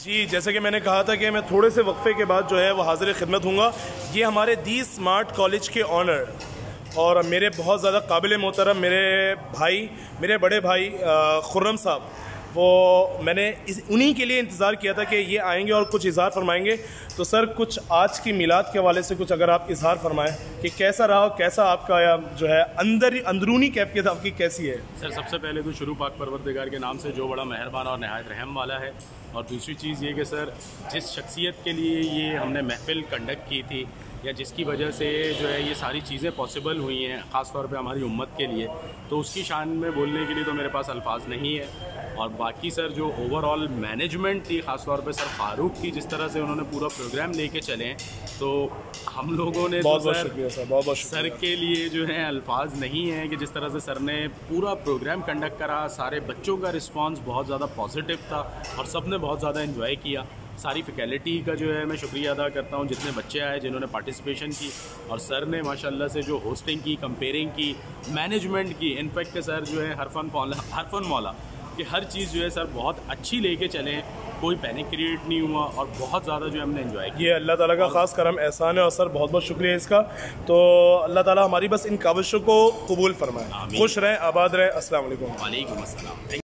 जी, जैसे कि मैंने कहा था कि मैं थोड़े से वक्फे के बाद जो है वो हाजिर खिदमत हूँगा। ये हमारे दी स्मार्ट कॉलेज के ऑनर और मेरे बहुत ज़्यादा काबिल मोहतरम मेरे बड़े भाई खुर्रम साहब, वो मैंने उन्हीं के लिए इंतज़ार किया था कि ये आएंगे और कुछ इज़हार फरमाएंगे। तो सर, कुछ आज की मिलाद के हवाले से कुछ अगर आप इज़हार फरमाएं कि कैसा रहा, कैसा आपका जो है अंदरूनी कैफियत आपकी कैसी है? सर, सबसे पहले तो शुरू पाक परवरदिगार के नाम से जो बड़ा मेहरबान और नहायत रहम वाला है। और दूसरी चीज़ ये कि सर, जिस शख्सियत के लिए ये हमने महफिल कंडक्ट की थी या जिसकी वजह से जो है ये सारी चीज़ें पॉसिबल हुई हैं, ख़ास तौर पे हमारी उम्मत के लिए, तो उसकी शान में बोलने के लिए तो मेरे पास अल्फाज नहीं है। और बाकी सर, जो ओवरऑल मैनेजमेंट थी, ख़ास तौर पे सर फारूक की, जिस तरह से उन्होंने पूरा प्रोग्राम लेके चले, तो हम लोगों ने बहुत बहुत शुक्रिया सर, बहुत बहुत सर के लिए जो है अल्फाज नहीं है कि जिस तरह से सर ने पूरा प्रोग्राम कंडक्ट करा। सारे बच्चों का रिस्पांस बहुत ज़्यादा पॉजिटिव था और सब ने बहुत ज़्यादा एंजॉय किया। सारी फैकल्टी का जो है मैं शुक्रिया अदा करता हूँ, जितने बच्चे आए जिन्होंने पार्टिसिपेशन की, और सर ने माशाल्लाह से जो होस्टिंग की, कंपेयरिंग की, मैनेजमेंट की, इनफैक्ट सर जो है हरफन मौला कि हर चीज़ जो है सर बहुत अच्छी लेके चले, कोई पैनिक क्रिएट नहीं हुआ और बहुत ज़्यादा जो है हमने एंजॉय किया। ये अल्लाह ताला का ख़ास करम एहसान है और सर बहुत बहुत शुक्रिया इसका। तो अल्लाह ताला हमारी बस इन काविशों को कबूल फरमाए। खुश रहें, आबाद रहें। अस्सलाम वालेकुम। वालेकुम अस्सलाम।